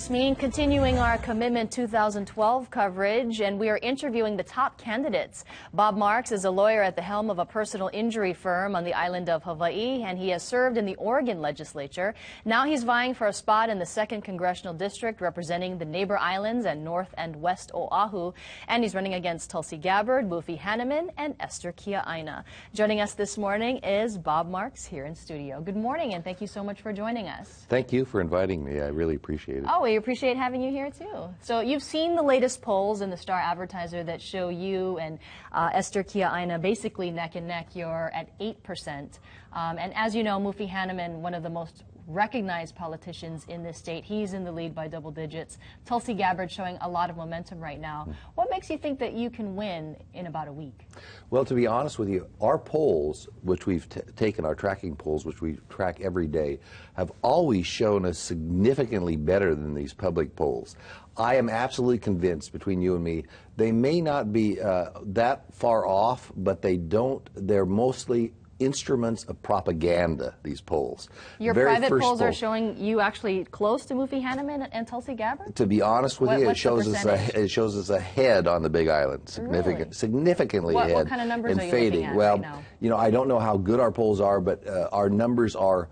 Yasmin, continuing our Commitment 2012 coverage, and we are interviewing the top candidates. Bob Marx is a lawyer at the helm of a personal injury firm on the island of Hawaii, and he has served in the Oregon legislature. Now he's vying for a spot in the 2nd Congressional District representing the neighbor islands and North and West Oahu, and he's running against Tulsi Gabbard, Mufi Hannemann, and Esther Kia'aina. Joining us this morning is Bob Marx here in studio. Good morning, and thank you so much for joining us. Thank you for inviting me. I really appreciate it. Oh, we appreciate having you here, too. So you've seen the latest polls in the Star Advertiser that show you and Esther Kia'aina basically neck and neck. You're at 8%. And as you know, Mufi Hannemann, one of the most recognized politicians in this state, he's in the lead by double digits. Tulsi Gabbard showing a lot of momentum right now. What makes you think that you can win in about a week? Well, to be honest with you, our polls, which we've taken, our tracking polls, which we track every day, have always shown us significantly better than these public polls. I am absolutely convinced, between you and me, they may not be that far off, but they're mostly instruments of propaganda, these polls. Your private polls are showing you actually close to Mufi Hannemann and Tulsi Gabbard? To be honest with you, it shows us ahead on the Big Island, significantly ahead. What kind of numbers are you looking at well, right now? You know, I don't know how good our polls are, but our numbers are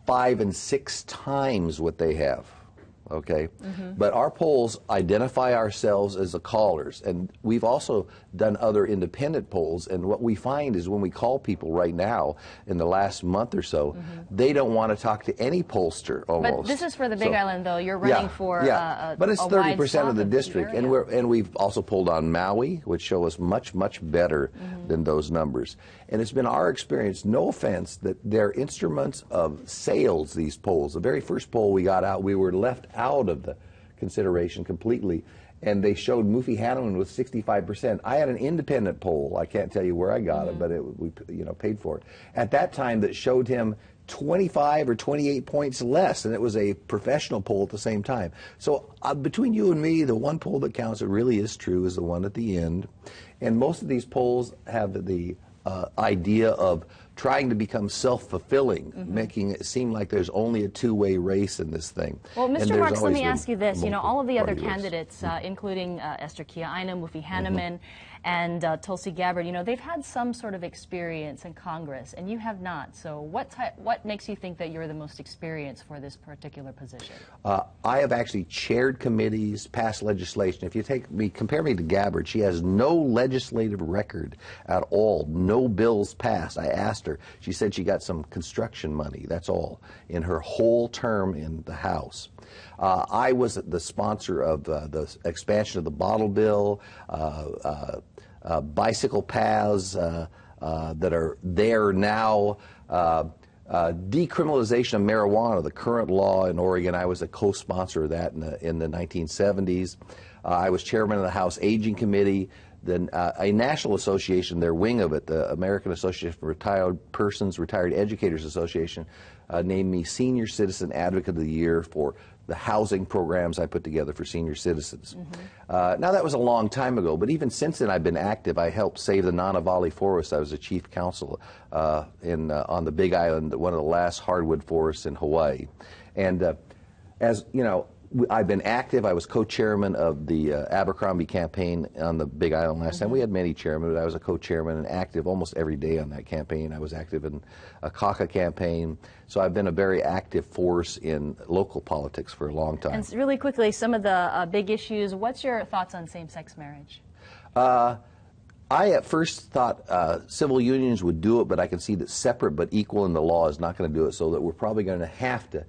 5 and 6 times what they have. Okay, but our polls identify ourselves as the callers, and we've also done other independent polls, and what we find is when we call people right now in the last month or so, they don't want to talk to any pollster almost. But this is for the Big Island, though. You're running for but it's 30% of the district, and we've also polled on Maui, which show us much better than those numbers. And it's been our experience, no offense, that they're instruments of sales, these polls. The very first poll we got out, we were left out of the consideration completely, and they showed Mufi Hannemann with 65%. I had an independent poll, I can't tell you where I got it, but we paid for it. At that time, that showed him 25 or 28 points less, and it was a professional poll at the same time. So between you and me, the one poll that counts, it really is true, is the one at the end. And most of these polls have the idea of trying to become self-fulfilling, making it seem like there's only a two-way race in this thing. Well, Mr. Marx, let me ask you this. You know, all of the other candidates, including Esther Kia'aina, Mufi Hannemann, and Tulsi Gabbard, you know, they've had some sort of experience in Congress, and you have not. So what makes you think that you're the most experienced for this particular position? I have actually chaired committees, passed legislation. If you compare me to Gabbard, she has no legislative record at all, no bills passed. I asked her. She said she got some construction money, that's all, in her whole term in the House. I was the sponsor of the expansion of the bottle bill, bicycle paths that are there now, decriminalization of marijuana, the current law in Oregon. I was a co-sponsor of that in the 1970s. I was chairman of the House Aging Committee. Then a national association, their wing of it, the American Association for Retired Persons, Retired Educators Association, named me Senior Citizen Advocate of the Year for the housing programs I put together for senior citizens. Now, that was a long time ago, but even since then I've been active. I helped save the Nanavali Forest. I was the chief counsel on the Big Island, one of the last hardwood forests in Hawaii. And as you know, I've been active. I was co-chairman of the Abercrombie campaign on the Big Island last time. We had many chairmen, but I was a co-chairman and active almost every day on that campaign. I was active in a CACA campaign. So I've been a very active force in local politics for a long time. And really quickly, some of the big issues. What's your thoughts on same-sex marriage? I at first thought civil unions would do it, but I can see that separate but equal in the law is not going to do it, so that we're probably going to have to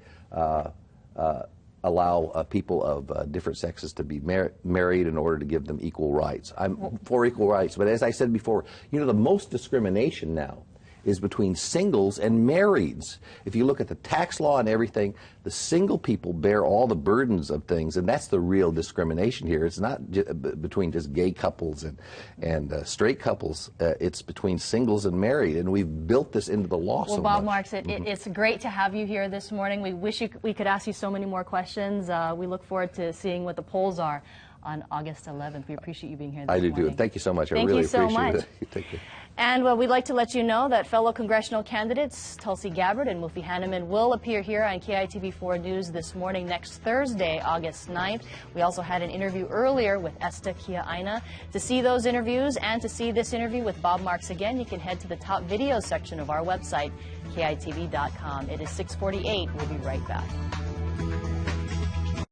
allow people of different sexes to be married in order to give them equal rights. I'm for equal rights, but as I said before, you know, the most discrimination now is between singles and marrieds. If you look at the tax law and everything, the single people bear all the burdens of things, and that's the real discrimination here. It's not between just gay couples and straight couples. It's between singles and married, and we've built this into the law so much. Well, Bob Marx, it's great to have you here this morning. We wish we could ask you so many more questions. We look forward to seeing what the polls are on August 11th. We appreciate you being here this morning. I do. Thank you so much. I really appreciate it. Thank you. And we'd like to let you know that fellow congressional candidates Tulsi Gabbard and Mufi Hanneman will appear here on KITV4 News this morning next Thursday, August 9th. We also had an interview earlier with Esta Kia-Aina. To see those interviews and to see this interview with Bob Marx again, you can head to the top videos section of our website, KITV.com. It is 6:48. We'll be right back.